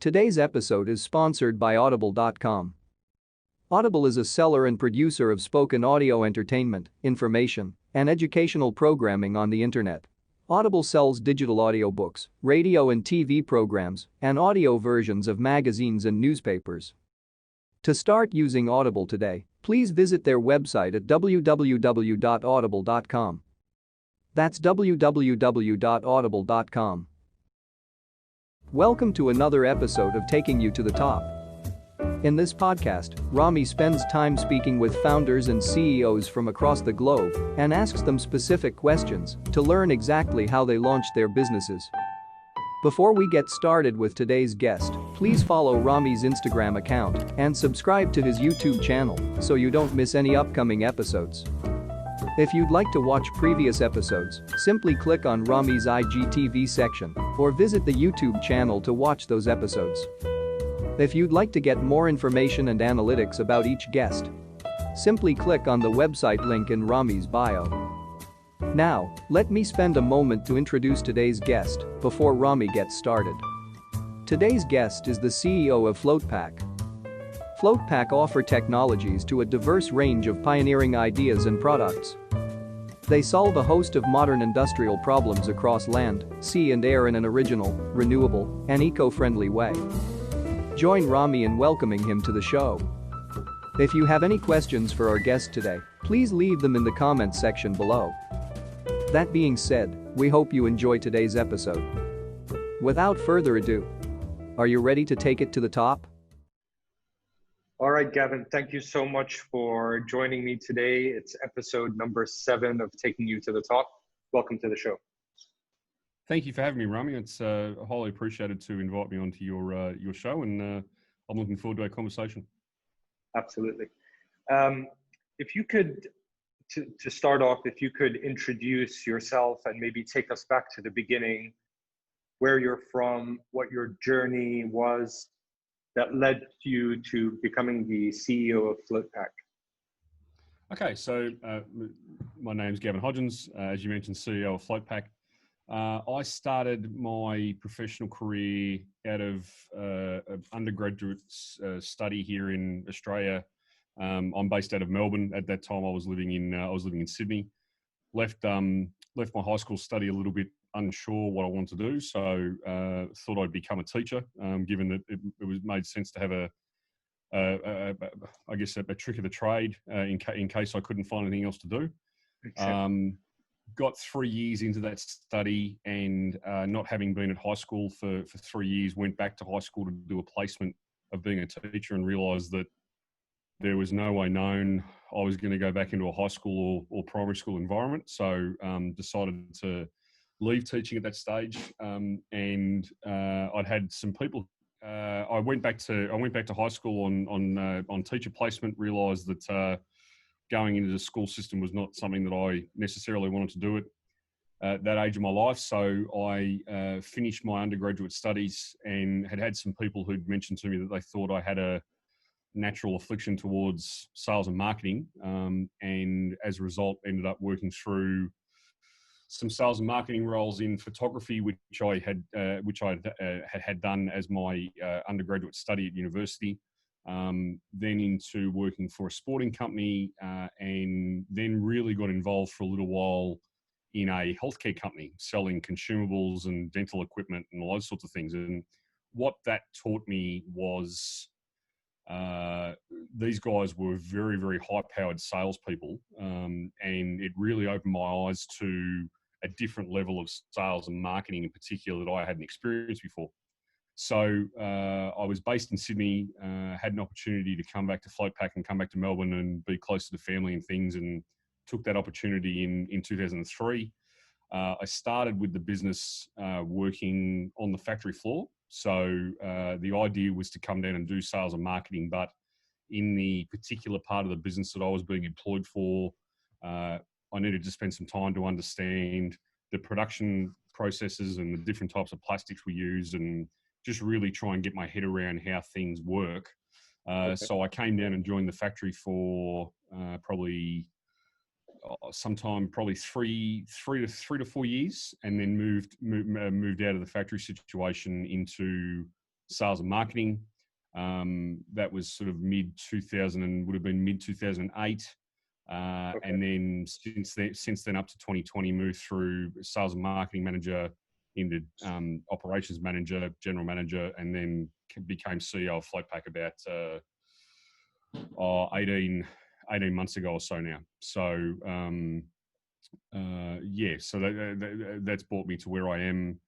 Today's episode is sponsored by Audible.com. Audible is a seller and producer of spoken audio entertainment, information, and educational programming on the internet. Audible sells digital audiobooks, radio and TV programs, and audio versions of magazines and newspapers. To start using Audible today, please visit their website at www.audible.com. That's www.audible.com. Welcome to another episode of Taking You to the Top. In this podcast, Rami spends time speaking with founders and CEOs from across the globe and asks them specific questions to learn exactly how they launched their businesses. Before we get started with today's guest, please follow Rami's Instagram account and subscribe to his YouTube channel so you don't miss any upcoming episodes. If you'd like to watch previous episodes, simply click on Rami's IGTV section or visit the YouTube channel to watch those episodes. If you'd like to get more information and analytics about each guest, simply click on the website link in Rami's bio. Now, let me spend a moment to introduce today's guest before Rami gets started. Today's guest is the CEO of FloatPac. FloatPac offer technologies to a diverse range of pioneering ideas and products. They solve a host of modern industrial problems across land, sea and air in an original, renewable, and eco-friendly way. Join Rami in welcoming him to the show. If you have any questions for our guest today, please leave them in the comments section below. That being said, we hope you enjoy today's episode. Without further ado, are you ready to take it to the top? All right, Gavin, thank you so much for joining me today. It's episode number 7 of Taking You to the Top. Welcome to the show. Thank you for having me, Rami. It's highly appreciated to invite me onto your show, and I'm looking forward to our conversation. Absolutely. If you could, to start off, if you could introduce yourself and maybe take us back to the beginning, where you're from, what your journey was that led you to becoming the CEO of FloatPac. Okay, so my name's Gavin Hodgins, as you mentioned, CEO of FloatPac. I started my professional career out of undergraduate study here in Australia. I'm based out of Melbourne. At that time, I was living in Sydney. Left my high school study a little bit unsure what I wanted to do, so thought I'd become a teacher, given that it made sense to have a trick of the trade in case I couldn't find anything else to do. Got 3 years into that study, and not having been at high school for 3 years, went back to high school to do a placement of being a teacher, and realised that there was no way known I was going to go back into a high school or primary school environment. So decided to leave teaching at that stage, and I'd had some people. I went back to high school on teacher placement. Realised that going into the school system was not something that I necessarily wanted to do at that age of my life. So I finished my undergraduate studies, and had some people who'd mentioned to me that they thought I had a natural affliction towards sales and marketing, and as a result ended up working through some sales and marketing roles in photography, which I had done as my undergraduate study at university. Then into working for a sporting company, and then really got involved for a little while in a healthcare company selling consumables and dental equipment and all those sorts of things. And what that taught me was these guys were very, very high-powered salespeople, and it really opened my eyes to a different level of sales and marketing in particular that I hadn't experienced before. So I was based in Sydney, had an opportunity to come back to FloatPac and come back to Melbourne and be close to the family and things, and took that opportunity in 2003. I started with the business working on the factory floor. So the idea was to come down and do sales and marketing, but in the particular part of the business that I was being employed for, I needed to spend some time to understand the production processes and the different types of plastics we use, and just really try and get my head around how things work. So I came down and joined the factory for probably three to 4 years, and then moved out of the factory situation into sales and marketing. That was sort of mid 2000 and would have been mid 2008. And then since then up to 2020, moved through sales and marketing manager into operations manager, general manager, and then became CEO of FloatPac about 18 months ago or so now. So so that's brought me to where I am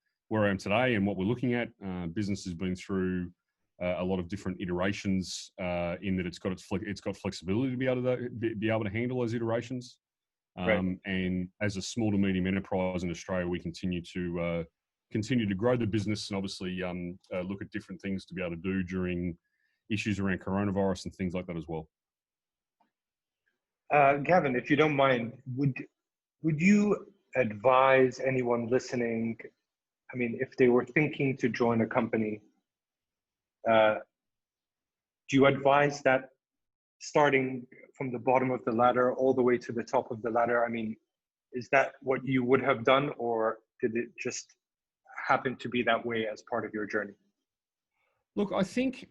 today, and what we're looking at. Business has been through a lot of different iterations in that it's got flexibility to be able to handle those iterations. And as a small to medium enterprise in Australia, we continue to grow the business, and obviously look at different things to be able to do during issues around coronavirus and things like that as well. Gavin, if you don't mind, would you advise anyone listening, I mean, if they were thinking to join a company, do you advise that starting from the bottom of the ladder all the way to the top of the ladder? I mean, is that what you would have done, or did it just happen to be that way as part of your journey? Look, I think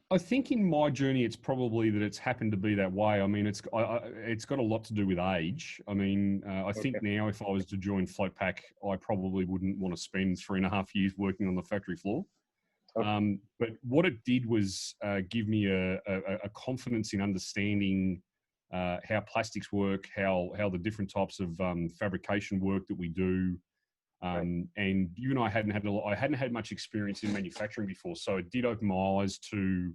in my journey, it's probably that it's happened to be that way. I mean, it's got a lot to do with age. I mean, I think now if I was to join FloatPac, I probably wouldn't want to spend 3.5 years working on the factory floor. But what it did was give me a confidence in understanding how plastics work, how the different types of fabrication work that we do. And you and I hadn't had much experience in manufacturing before, so it did open my eyes to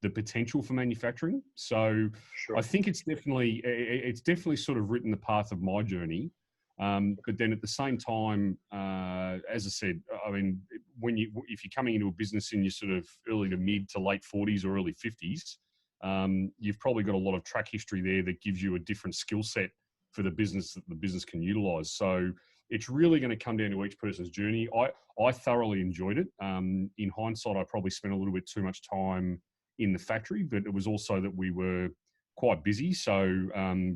the potential for manufacturing. So I think it's definitely sort of written the path of my journey. But then at the same time, as I said, I mean, if you're coming into a business in your sort of early to mid to late 40s or early 50s, you've probably got a lot of track history there that gives you a different skill set for the business that the business can utilize. So it's really going to come down to each person's journey. I thoroughly enjoyed it. In hindsight, I probably spent a little bit too much time in the factory, but it was also that we were quite busy. So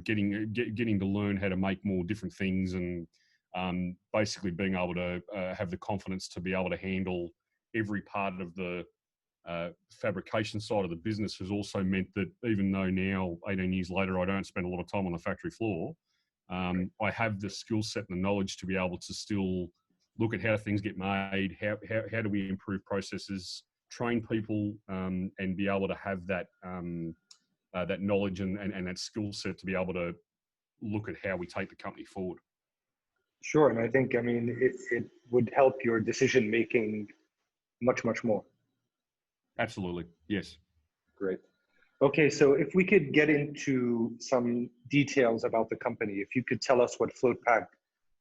getting to learn how to make more different things, and basically being able to have the confidence to be able to handle every part of the fabrication side of the business has also meant that even though now, 18 years later, I don't spend a lot of time on the factory floor, I have the skill set and the knowledge to be able to still look at how things get made, how do we improve processes, train people, and be able to have that that knowledge and that skill set to be able to look at how we take the company forward. Sure, and I think, I mean, it would help your decision making much more. Absolutely, yes. Great. Okay, so if we could get into some details about the company, if you could tell us what FloatPac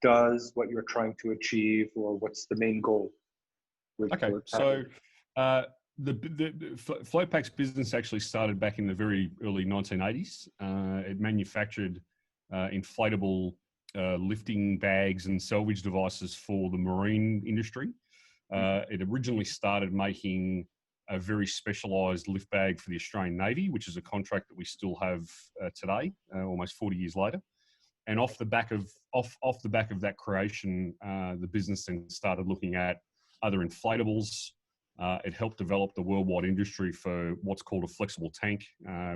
does, what you're trying to achieve, or what's the main goal with FloatPac. So the FloatPac's business actually started back in the very early 1980s. It manufactured inflatable lifting bags and salvage devices for the marine industry. It originally started making a very specialised lift bag for the Australian Navy, which is a contract that we still have today, almost 40 years later. And off the back of that creation, the business then started looking at other inflatables. It helped develop the worldwide industry for what's called a flexible tank,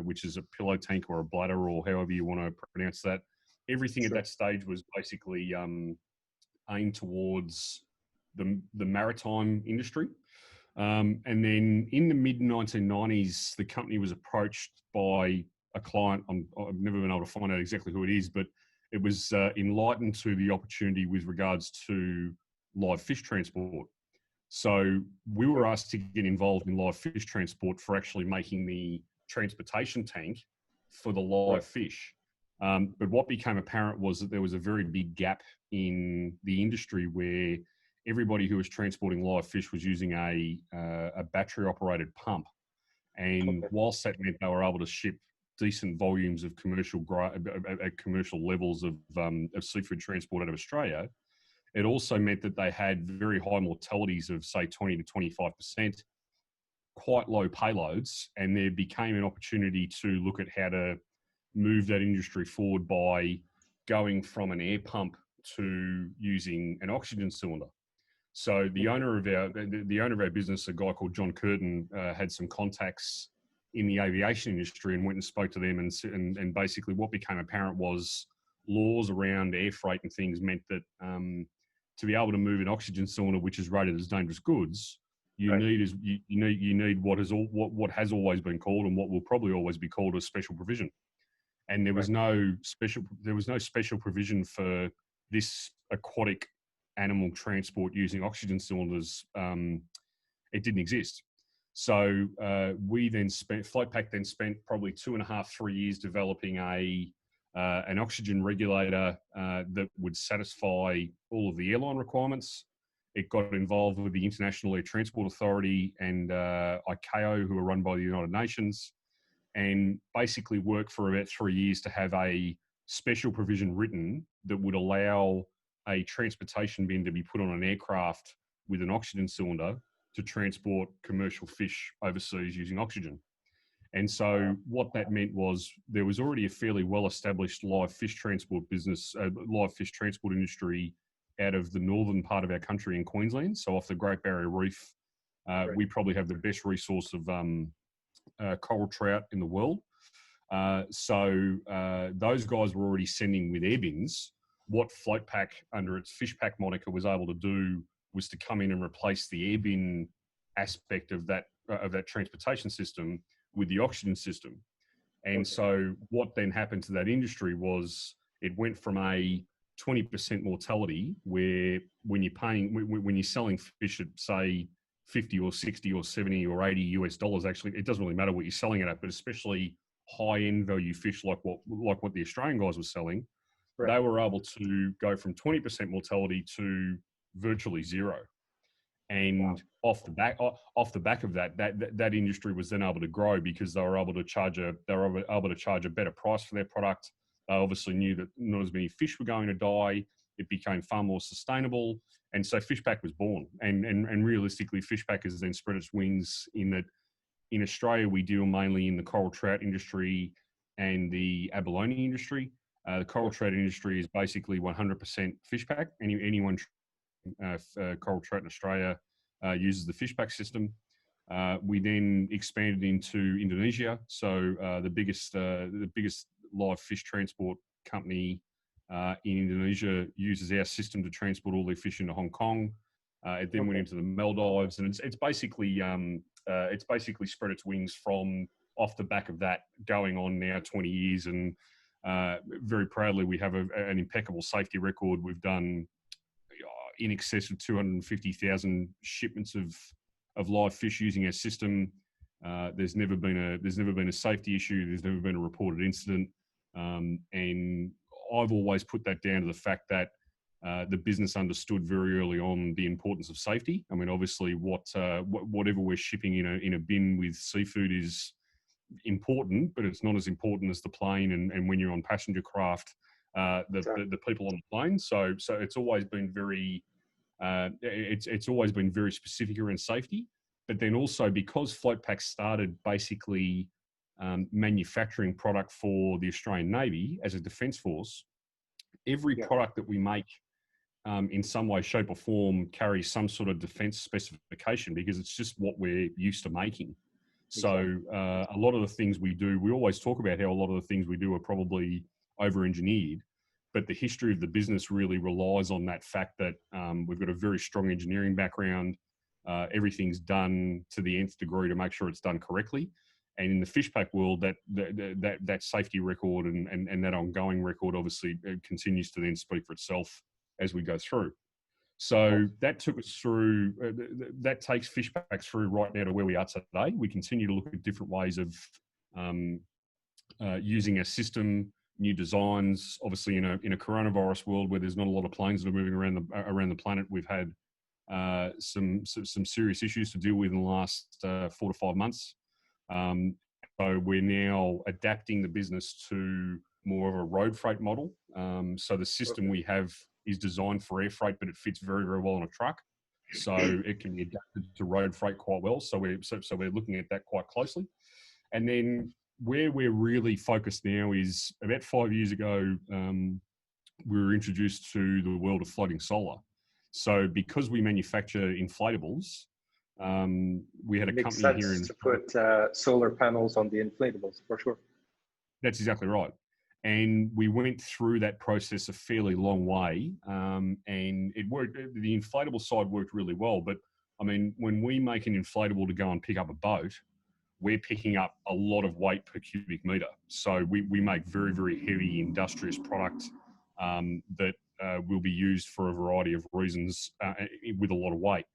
which is a pillow tank or a bladder, or however you want to pronounce that. Everything at that stage was basically aimed towards the maritime industry. And then in the mid-1990s, the company was approached by a client. I've never been able to find out exactly who it is, but it was enlightened to the opportunity with regards to live fish transport. So we were asked to get involved in live fish transport for actually making the transportation tank for the live fish. But what became apparent was that there was a very big gap in the industry where everybody who was transporting live fish was using a battery-operated pump. And whilst that meant they were able to ship decent volumes of commercial levels of seafood transport out of Australia, it also meant that they had very high mortalities of, say, 20 to 25%, quite low payloads, and there became an opportunity to look at how to move that industry forward by going from an air pump to using an oxygen cylinder. So the owner of our business, a guy called John Curtin, had some contacts in the aviation industry and went and spoke to them, and basically what became apparent was laws around air freight and things meant that to be able to move an oxygen cylinder, which is rated as dangerous goods, you need what has always been called and what will probably always be called a special provision. And there was no special provision for this aquatic animal transport using oxygen cylinders. It didn't exist. So FloatPac then spent probably 2.5, 3 years developing an oxygen regulator that would satisfy all of the airline requirements. It got involved with the International Air Transport Authority and ICAO, who are run by the United Nations, and basically worked for about 3 years to have a special provision written that would allow a transportation bin to be put on an aircraft with an oxygen cylinder to transport commercial fish overseas using oxygen. And so what that meant was there was already a fairly well-established live fish transport industry out of the northern part of our country in Queensland. So off the Great Barrier Reef, we probably have the best resource of coral trout in the world. So those guys were already sending with air bins. What FloatPac, under its FishPac moniker, was able to do was to come in and replace the air bin aspect of that transportation system with the oxygen system. And so what then happened to that industry was it went from a 20% mortality, where when you're selling fish at, say, 50 or 60 or 70 or 80 US dollars, actually, it doesn't really matter what you're selling it at, but especially high-end value fish like what the Australian guys were selling, they were able to go from 20% mortality to virtually zero. And off the back of that industry was then able to grow because they were able to charge a better price for their product. They obviously knew that not as many fish were going to die. It became far more sustainable, and so FishPac was born. And realistically, FishPac has then spread its wings in that in Australia we deal mainly in the coral trout industry and the abalone industry. The coral trout industry is basically 100% FishPac. Anyone coral trout in Australia uses the FishPac system. We then expanded into Indonesia. So the biggest live fish transport company in Indonesia uses our system to transport all their fish into Hong Kong. It then went into the Maldives, and it's basically spread its wings from off the back of that, going on now 20 years, and very proudly we have an impeccable safety record. We've done in excess of 250,000 shipments of live fish using our system. There's never been a safety issue. There's never been a reported incident, and I've always put that down to the fact that the business understood very early on the importance of safety. I mean, obviously, whatever we're shipping in a bin with seafood is important, but it's not as important as the plane and when you're on passenger craft, the people on the plane. So it's always been very it's always been very specific around safety. But then also, because FloatPac started basically manufacturing product for the Australian Navy as a defence force, every product that we make in some way, shape or form carries some sort of defence specification, because it's just what we're used to making. So a lot of the things we do, we always talk about how a lot of the things we do are probably over-engineered, but the history of the business really relies on that fact that we've got a very strong engineering background. Everything's done to the nth degree to make sure it's done correctly. And in the FishPac world, that safety record and that ongoing record obviously continues to then speak for itself as we go through. So that took us through, that takes FishPac through right now to where we are today. We continue to look at different ways of using our system, new designs. Obviously, in a coronavirus world where there's not a lot of planes that are moving around the planet, we've had some serious issues to deal with in the last 4 to 5 months. So we're now adapting the business to more of a road freight model. So the system we have is designed for air freight, but it fits very, very well on a truck. So it can be adapted to road freight quite well. So we're looking at that quite closely. And then where we're really focused now is about 5 years ago, we were introduced to the world of floating solar. So because we manufacture inflatables, we had a Makes company here sense in... to put solar panels on the inflatables, for sure. That's exactly right. And we went through that process a fairly long way, and it worked. The inflatable side worked really well. But I mean, when we make an inflatable to go and pick up a boat, we're picking up a lot of weight per cubic meter. So we make very, very heavy industrious product that will be used for a variety of reasons with a lot of weight.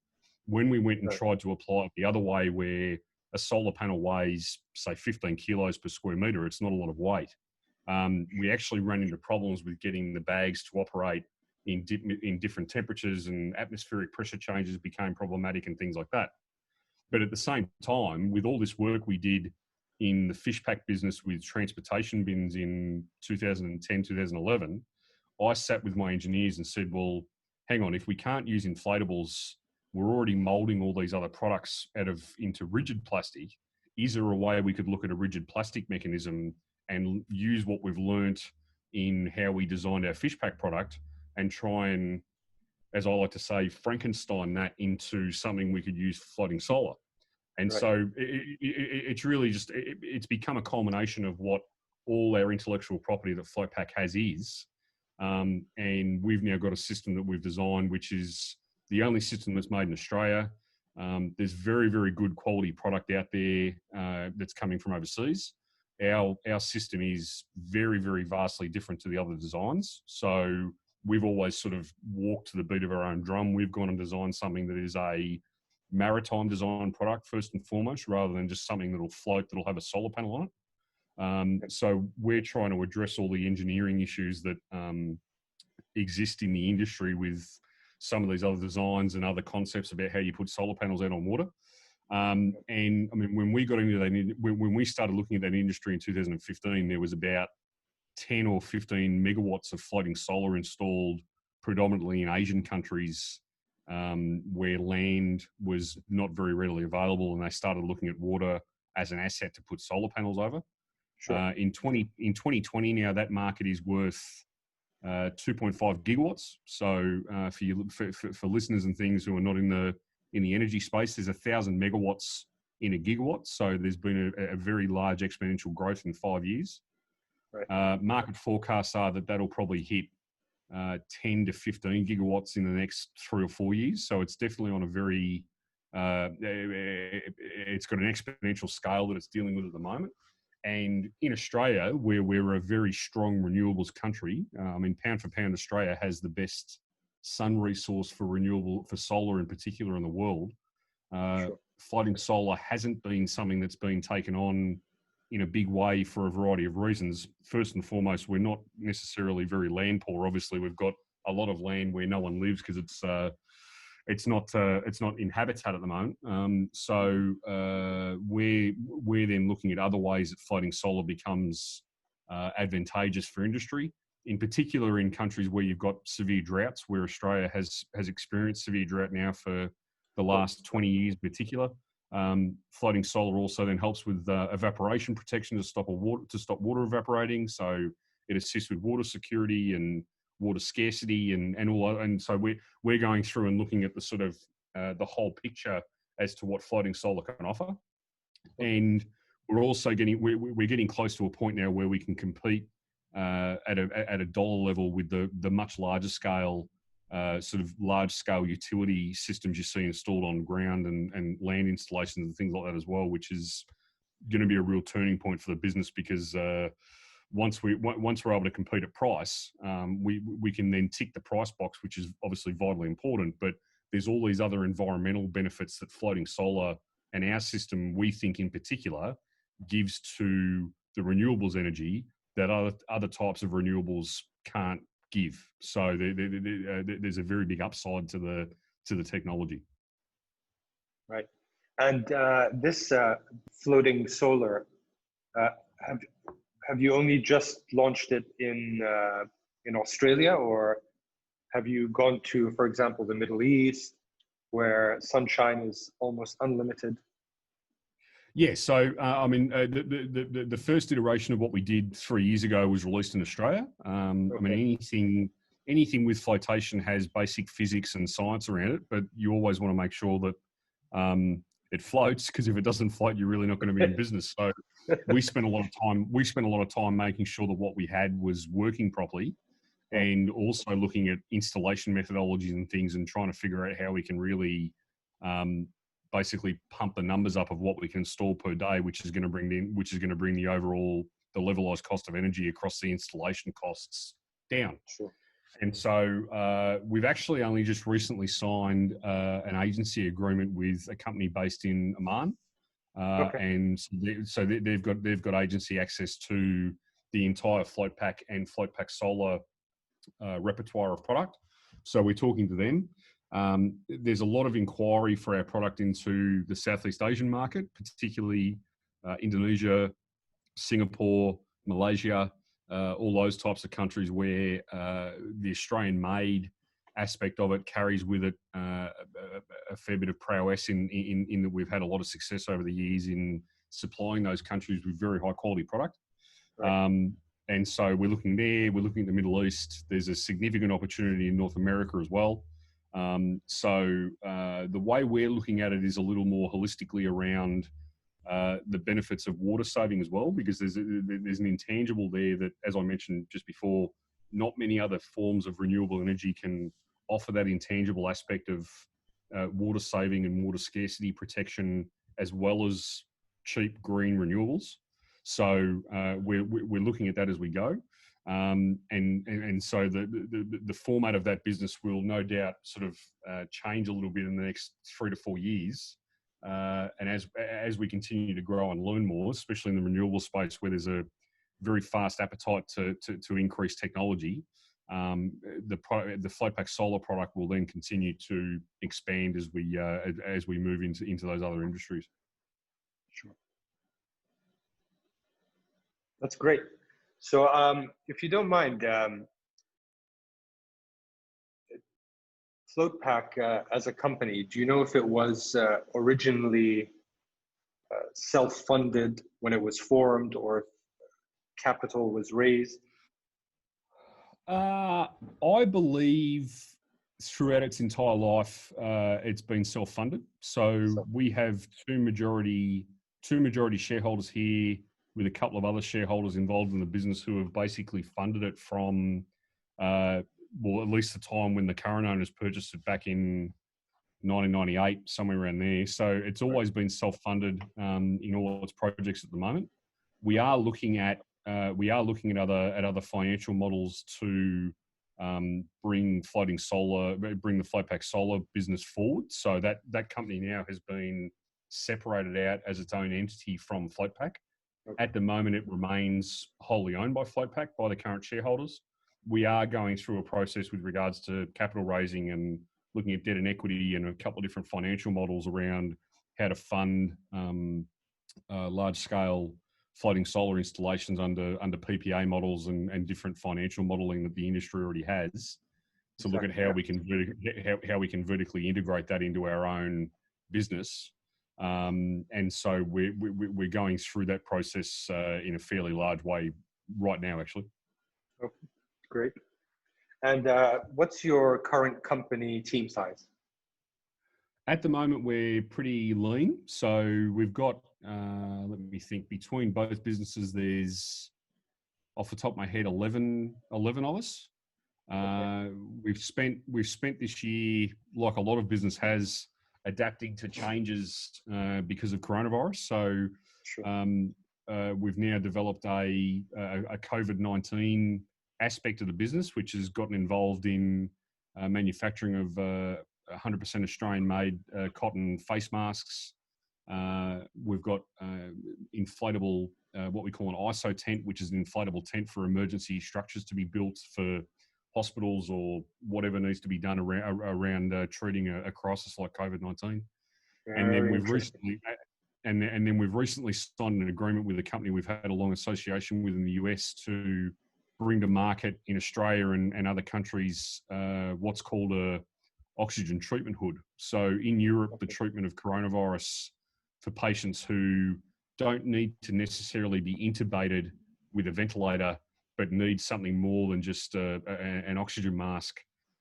When we went and tried to apply it the other way, where a solar panel weighs, say, 15 kilos per square meter, it's not a lot of weight. We actually ran into problems with getting the bags to operate in different temperatures, and atmospheric pressure changes became problematic and things like that. But at the same time, with all this work we did in the fish pack business with transportation bins in 2010, 2011, I sat with my engineers and said, well, hang on, if we can't use inflatables, we're already molding all these other products into rigid plastic. Is there a way we could look at a rigid plastic mechanism and use what we've learnt in how we designed our fish pack product and try and, as I like to say, Frankenstein that into something we could use for floating solar? And so it's really just, it's become a culmination of what all our intellectual property that FloatPac has is. And we've now got a system that we've designed, which is the only system that's made in Australia. There's very, very good quality product out there that's coming from overseas. Our system is very, very vastly different to the other designs. So we've always sort of walked to the beat of our own drum. We've gone and designed something that is a maritime design product first and foremost, rather than just something that'll float, that'll have a solar panel on it. So we're trying to address all the engineering issues that exist in the industry with some of these other designs and other concepts about how you put solar panels out on water. And I mean, when we got into that, when we started looking at that industry in 2015, there was about 10 or 15 megawatts of floating solar installed predominantly in Asian countries where land was not very readily available, and they started looking at water as an asset to put solar panels over. Sure. In 2020 now, that market is worth 2.5 gigawatts. So for listeners and things who are not in the energy space, there's 1,000 megawatts in a gigawatt. So there's been a very large exponential growth in 5 years. Right. Market forecasts are that that'll probably hit 10 to 15 gigawatts in the next 3 or 4 years. So it's definitely on a very, it's got an exponential scale that it's dealing with at the moment. And in Australia, where we're a very strong renewables country, I mean, pound for pound, Australia has the best sun resource for solar in particular in the world. Sure. Floating solar hasn't been something that's been taken on in a big way for a variety of reasons. First and foremost, we're not necessarily very land poor. Obviously, we've got a lot of land where no one lives because it's not in habitat at the moment. So we're then looking at other ways that floating solar becomes advantageous for industry, in particular in countries where you've got severe droughts, where Australia has experienced severe drought now for the last 20 years in particular. Floating solar also then helps with evaporation protection to stop water evaporating. So it assists with water security and water scarcity and all. And so we're going through and looking at the sort of the whole picture as to what floating solar can offer. And we're also getting close to a point now where we can compete at a dollar level with the much larger scale sort of large scale utility systems you see installed on ground and land installations and things like that as well, which is going to be a real turning point for the business because once we're able to compete at price, we can then tick the price box, which is obviously vitally important. But there's all these other environmental benefits that floating solar and our system, we think in particular, gives to the renewables energy that other types of renewables can't give. So there's a very big upside to the technology. Right. And this floating solar, have you only just launched it in Australia, or have you gone to, for example, the Middle East, where sunshine is almost unlimited? Yeah, so I mean, the first iteration of what we did 3 years ago was released in Australia. Okay. I mean, anything with flotation has basic physics and science around it, but you always want to make sure that it floats, because if it doesn't float, you're really not going to be in business. So we spent a lot of time making sure that what we had was working properly, and also looking at installation methodologies and things, and trying to figure out how we can really basically pump the numbers up of what we can install per day, which is going to bring the overall, the levelized cost of energy across the installation costs down. Sure. And so we've actually only just recently signed an agency agreement with a company based in Oman, and so they've got agency access to the entire FloatPac and FloatPac Solar repertoire of product. So we're talking to them. There's a lot of inquiry for our product into the Southeast Asian market, particularly Indonesia, Singapore, Malaysia, all those types of countries where the Australian-made aspect of it carries with it a fair bit of prowess in that we've had a lot of success over the years in supplying those countries with very high quality product. Right. And so we're looking there, we're looking at the Middle East. There's a significant opportunity in North America as well. So the way we're looking at it is a little more holistically around the benefits of water saving as well, because there's an intangible there that, as I mentioned just before, not many other forms of renewable energy can offer that intangible aspect of water saving and water scarcity protection, as well as cheap green renewables. So we're looking at that as we go. And so the format of that business will no doubt sort of change a little bit in the next 3 to 4 years. And as we continue to grow and learn more, especially in the renewable space where there's a very fast appetite to increase technology, the FloatPac solar product will then continue to expand as we move into those other industries. Sure. That's great. So if you don't mind, FloatPac as a company, do you know if it was originally self-funded when it was formed, or if capital was raised? I believe throughout its entire life, it's been self-funded. So we have two majority shareholders here, with a couple of other shareholders involved in the business who have basically funded it from, well, at least the time when the current owners purchased it back in 1998, somewhere around there. So it's always been self-funded in all its projects at the moment. We are looking at other financial models to bring the FloatPac solar business forward. So that company now has been separated out as its own entity from FloatPac. At the moment, it remains wholly owned by FloatPac, by the current shareholders. We are going through a process with regards to capital raising and looking at debt and equity and a couple of different financial models around how to fund large-scale floating solar installations under PPA models and different financial modeling that the industry already has, to look at how we can vertically integrate that into our own business. And so we're going through that process in a fairly large way right now, actually. Okay, great. And what's your current company team size? At the moment, we're pretty lean. So we've got, let me think, between both businesses, there's, off the top of my head, 11 of us. Okay. We've spent this year, like a lot of business has, adapting to changes because of coronavirus. So sure. We've now developed a COVID-19 aspect of the business, which has gotten involved in manufacturing of 100% Australian-made cotton face masks. We've got inflatable, what we call an ISO tent, which is an inflatable tent for emergency structures to be built for hospitals or whatever needs to be done around treating a crisis like COVID-19. And then we've recently signed an agreement with a company we've had a long association with in the US to bring to market in Australia and other countries what's called a oxygen treatment hood. So in Europe, the treatment of coronavirus for patients who don't need to necessarily be intubated with a ventilator but needs something more than just an oxygen mask.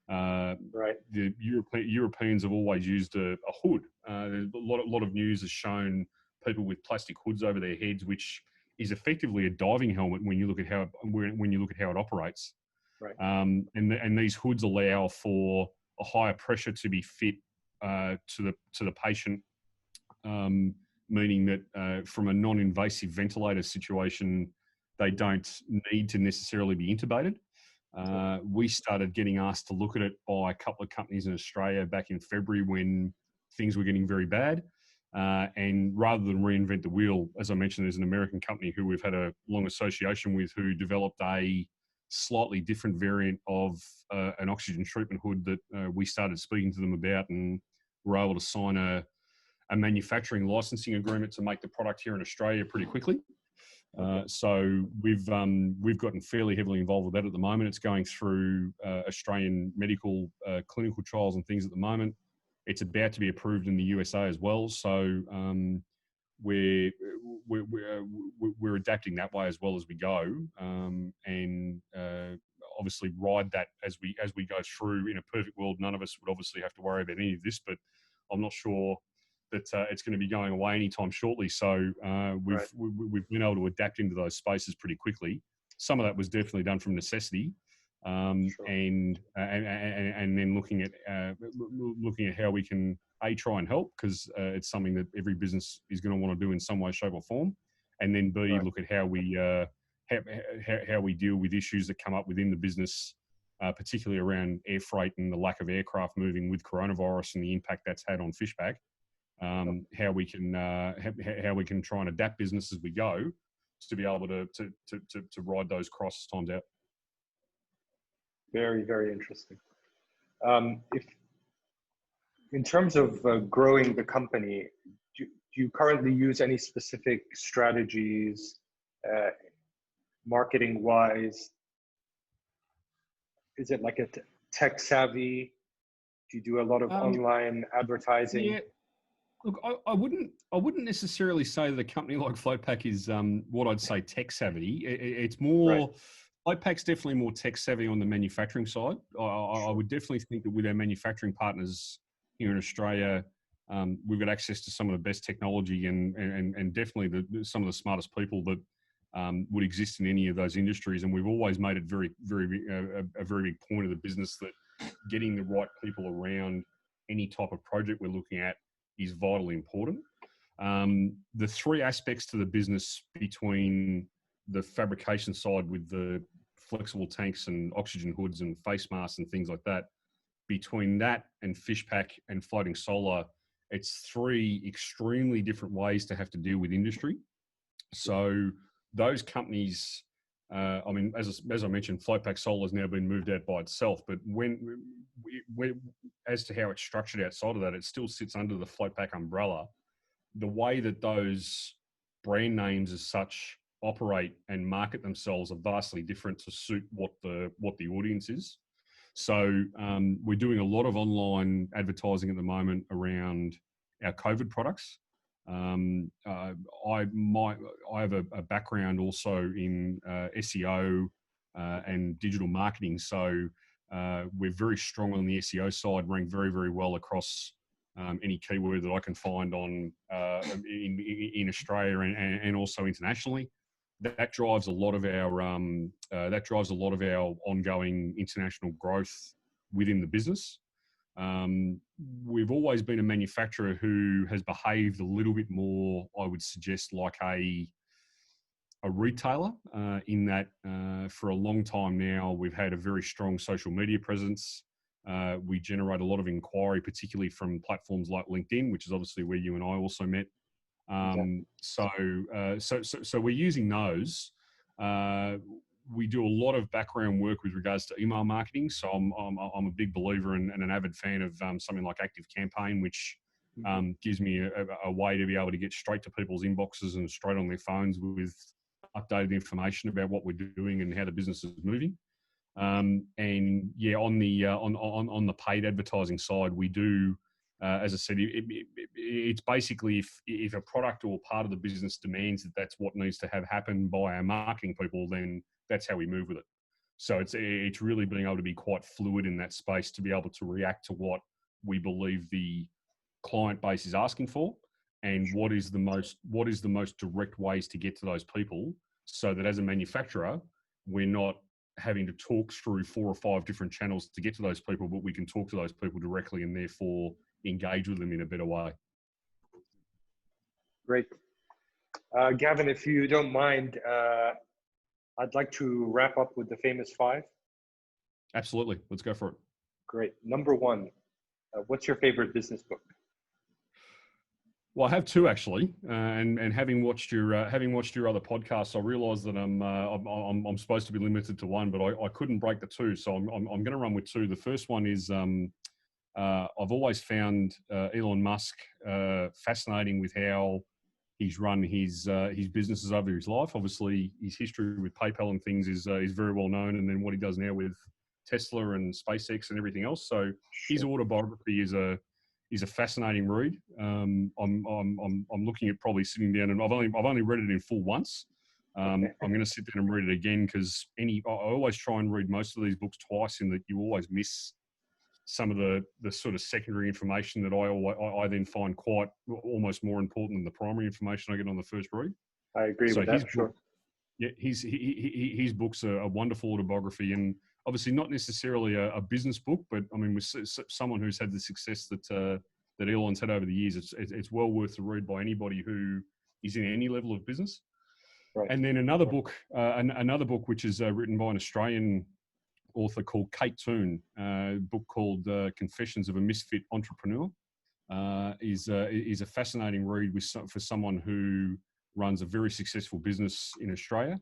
Right. The Europeans have always used a hood. There's a lot of news has shown people with plastic hoods over their heads, which is effectively a diving helmet when you look at how it operates. Right. And these hoods allow for a higher pressure to be fit to the patient, meaning that from a non-invasive ventilator situation, they don't need to necessarily be intubated. We started getting asked to look at it by a couple of companies in Australia back in February when things were getting very bad. And rather than reinvent the wheel, as I mentioned, there's an American company who we've had a long association with who developed a slightly different variant of an oxygen treatment hood that we started speaking to them about, and were able to sign a manufacturing licensing agreement to make the product here in Australia pretty quickly. So we've gotten fairly heavily involved with that at the moment. It's going through Australian medical clinical trials and things at the moment. It's about to be approved in the USA as well. So we're adapting that way as well as we go, and obviously ride that as we go through. In a perfect world, none of us would obviously have to worry about any of this, but I'm not sure that it's going to be going away anytime shortly. So we've been able to adapt into those spaces pretty quickly. Some of that was definitely done from necessity, and then looking at how we can try and help, because it's something that every business is going to want to do in some way, shape, or form, and then look at how we deal with issues that come up within the business, particularly around air freight and the lack of aircraft moving with coronavirus and the impact that's had on Fishback. How we can try and adapt business as we go to be able to ride those crisis times out. Very, very interesting. If in terms of growing the company, do you currently use any specific strategies, marketing wise? Is it like a tech savvy? Do you do a lot of online advertising? Yeah. Look, I wouldn't necessarily say that a company like FloatPac is what I'd say tech savvy. It's more, FloatPac's definitely more tech savvy on the manufacturing side. I would definitely think that with our manufacturing partners here in Australia, we've got access to some of the best technology and definitely some of the smartest people that would exist in any of those industries. And we've always made it a very big point of the business that getting the right people around any type of project we're looking at is vitally important. The three aspects to the business between the fabrication side with the flexible tanks and oxygen hoods and face masks and things like that, between that and Fishpack and floating solar, it's three extremely different ways to have to deal with industry. So those companies, I mean, as I mentioned, FloatPac Solar has now been moved out by itself, but when as to how it's structured outside of that, it still sits under the FloatPac umbrella. The way that those brand names as such operate and market themselves are vastly different to suit what the audience is. So we're doing a lot of online advertising at the moment around our COVID products. I have a background also in SEO and digital marketing, so we're very strong on the SEO side, rank very, very well across any keyword that I can find on in Australia and also internationally. That drives a lot of our ongoing international growth within the business. We've always been a manufacturer who has behaved a little bit more, I would suggest, like a retailer, in that for a long time now, we've had a very strong social media presence. We generate a lot of inquiry, particularly from platforms like LinkedIn, which is obviously where you and I also met. So we're using those. We do a lot of background work with regards to email marketing. So I'm a big believer and an avid fan of something like ActiveCampaign, which gives me a way to be able to get straight to people's inboxes and straight on their phones with updated information about what we're doing and how the business is moving. And yeah, on the paid advertising side, we do as I said, it's basically if a product or part of the business demands that that's what needs to have happen by our marketing people, then that's how we move with it. So it's really being able to be quite fluid in that space to be able to react to what we believe the client base is asking for, and what is the most direct ways to get to those people, so that as a manufacturer, we're not having to talk through 4 or 5 different channels to get to those people, but we can talk to those people directly and therefore engage with them in a better way. Great. Gavin, if you don't mind, I'd like to wrap up with the famous 5. Absolutely. Let's go for it. Great. Number 1, what's your favorite business book? Well, I have 2 actually, and having watched your other podcasts, I realised that I'm supposed to be limited to 1, but I couldn't break the 2, so I'm going to run with 2. The first one is I've always found Elon Musk fascinating with how he's run his businesses over his life. Obviously, his history with PayPal and things is very well known, and then what he does now with Tesla and SpaceX and everything else. So his autobiography is a fascinating read. I'm looking at probably sitting down, and I've only read it in full once. I'm going to sit down and read it again, because I always try and read most of these books twice, in that you always miss some of the sort of secondary information that I then find quite almost more important than the primary information I get on the first read. I agree with that. Sure. Yeah, his books are a wonderful autobiography, and obviously not necessarily a business book, but I mean, with someone who's had the success that Elon's had over the years, it's well worth the read by anybody who is in any level of business. Right. And then another book which is written by an Australian author called Kate Toon, a book called Confessions of a Misfit Entrepreneur, is a fascinating read for someone who runs a very successful business in Australia,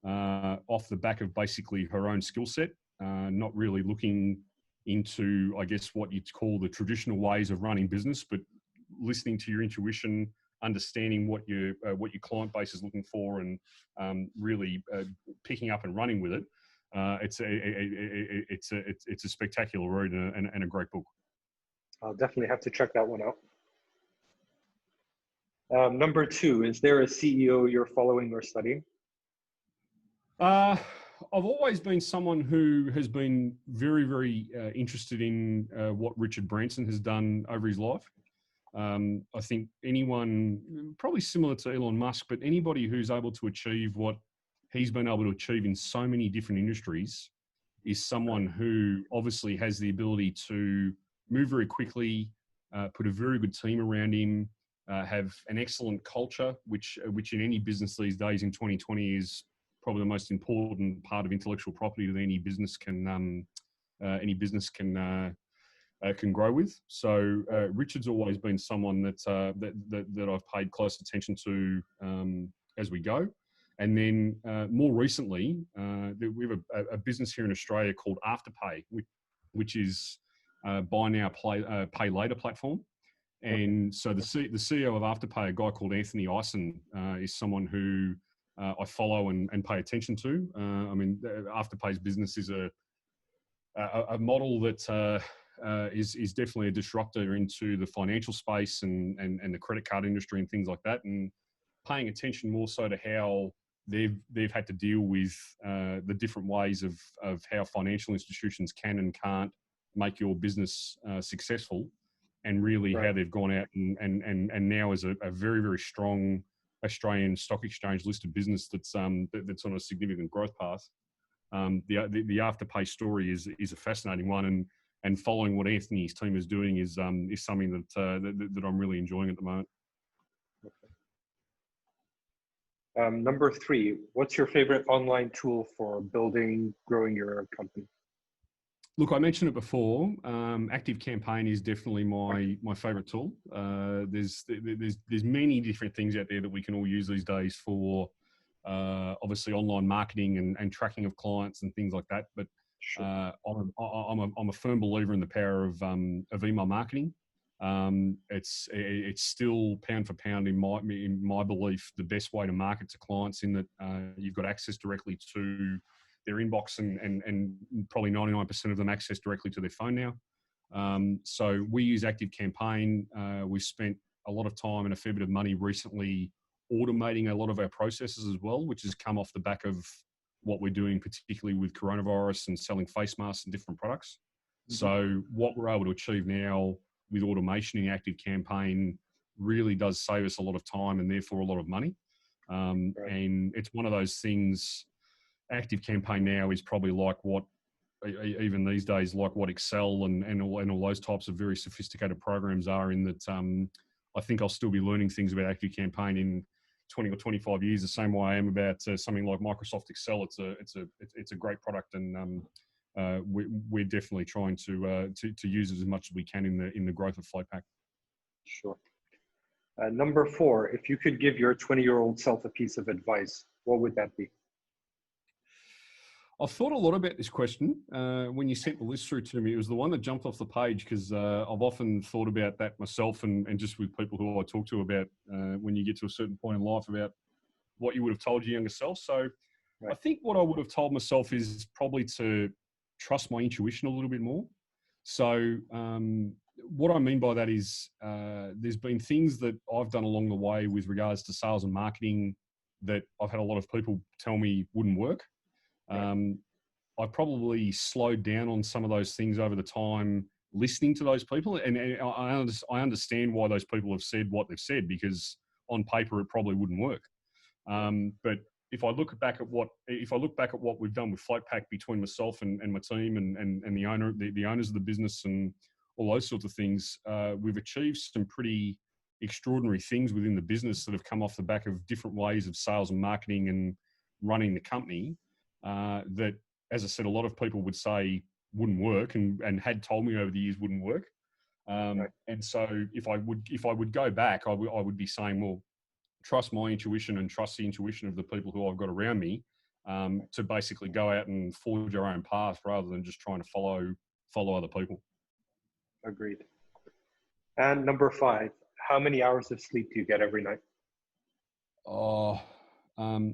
off the back of basically her own skill set, not really looking into, I guess, what you'd call the traditional ways of running business, but listening to your intuition, understanding what your client base is looking for, and really picking up and running with it. It's a spectacular read and a great book. I'll definitely have to check that one out. Number 2, is there a CEO you're following or studying? I've always been someone who has been very, very interested in what Richard Branson has done over his life. I think anyone, probably similar to Elon Musk, but anybody who's able to achieve what he's been able to achieve in so many different industries is someone who obviously has the ability to move very quickly, put a very good team around him, have an excellent culture, which in any business these days in 2020 is probably the most important part of intellectual property that any business can grow with. So Richard's always been someone that I've paid close attention to as we go. And then more recently, we have a business here in Australia called Afterpay, which is buy now, pay later platform. And so the CEO of Afterpay, a guy called Anthony Eisen, is someone who I follow and pay attention to. I mean, Afterpay's business is a model that is definitely a disruptor into the financial space and the credit card industry and things like that, and paying attention more so to how they've had to deal with the different ways of how financial institutions can and can't make your business successful, and really how they've gone out and now is a very, very strong Australian stock exchange listed business that's on a significant growth path. The Afterpay story is a fascinating one, and following what Anthony's team is doing is something that I'm really enjoying at the moment. Number 3, what's your favorite online tool for growing your company? Look, I mentioned it before. Active Campaign is definitely my favorite tool. There's many different things out there that we can all use these days for obviously online marketing and tracking of clients and things like that. But I'm a firm believer in the power of email marketing. It's still pound for pound in my belief the best way to market to clients, in that you've got access directly to their inbox and probably 99% of them access directly to their phone now. So we use ActiveCampaign. We've spent a lot of time and a fair bit of money recently automating a lot of our processes as well, which has come off the back of what we're doing, particularly with coronavirus and selling face masks and different products. Mm-hmm. So what we're able to achieve now with automation in ActiveCampaign really does save us a lot of time and therefore a lot of money. Right. And it's one of those things, ActiveCampaign now is probably like what, even these days, like what Excel and all those types of very sophisticated programs are, in that I think I'll still be learning things about ActiveCampaign in 20 or 25 years, the same way I am about something like Microsoft Excel. It's a great product, and we're definitely trying to use it as much as we can in the growth of FloatPac. Sure. Number 4, if you could give your 20-year-old self a piece of advice, what would that be? I've thought a lot about this question. When you sent the list through to me, it was the one that jumped off the page, because I've often thought about that myself, and just with people who I talk to about when you get to a certain point in life about what you would have told your younger self. So right. I think what I would have told myself is probably to trust my intuition a little bit more. So what I mean by that is there's been things that I've done along the way with regards to sales and marketing that I've had a lot of people tell me wouldn't work. I probably slowed down on some of those things over the time, listening to those people, and I understand why those people have said what they've said, because on paper it probably wouldn't work. But if I look back at what we've done with FloatPac between myself and my team and the owners of the business and all those sorts of things, we've achieved some pretty extraordinary things within the business that have come off the back of different ways of sales and marketing and running the company. That, as I said, a lot of people would say wouldn't work, and had told me over the years wouldn't work. Right. And so if I would go back, I would be saying, well, trust my intuition and trust the intuition of the people who I've got around me, to basically go out and forge your own path rather than just trying to follow other people. Agreed. And number 5, how many hours of sleep do you get every night?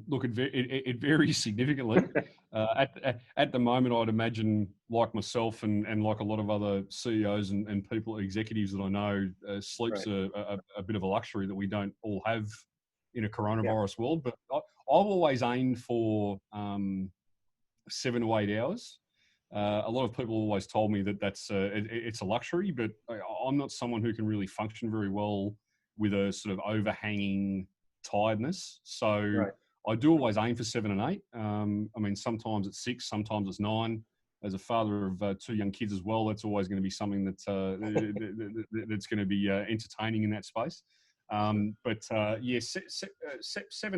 Look, it varies significantly. At the moment, I'd imagine, like myself and like a lot of other CEOs and people, executives that I know, sleep's right. a bit of a luxury that we don't all have in a coronavirus world. But I've always aimed for 7 to 8 hours. A lot of people always told me that it's a luxury, but I'm not someone who can really function very well with a sort of overhanging tiredness. So right. I do always aim for 7 and 8. I mean, sometimes it's 6, sometimes it's 9. As a father of 2 young kids as well, that's always going to be something that's going to be entertaining in that space. But 7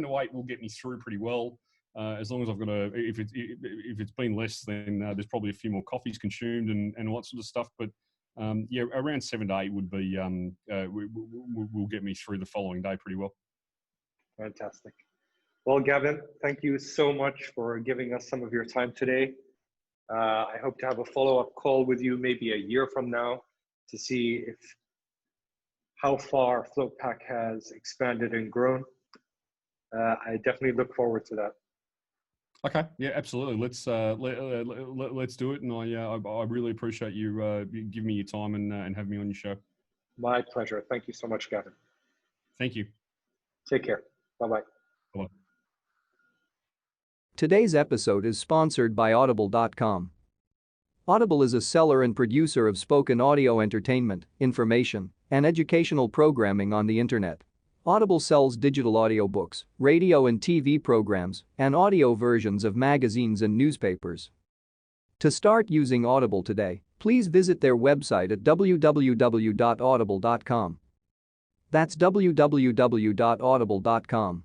to 8 will get me through pretty well. As long as I've got if it's been less, then there's probably a few more coffees consumed and all that sort of stuff. But around 7 to 8 would be will get me through the following day pretty well. Fantastic. Well, Gavin, thank you so much for giving us some of your time today. I hope to have a follow-up call with you maybe a year from now to see how far FloatPac has expanded and grown. I definitely look forward to that. Okay, yeah, absolutely. Let's do it, and I really appreciate you giving me your time and having me on your show. My pleasure. Thank you so much, Gavin. Thank you. Take care. Bye-bye. Bye. Today's episode is sponsored by Audible.com. Audible is a seller and producer of spoken audio entertainment, information, and educational programming on the internet. Audible sells digital audiobooks, radio and TV programs, and audio versions of magazines and newspapers. To start using Audible today, please visit their website at www.audible.com. That's www.audible.com.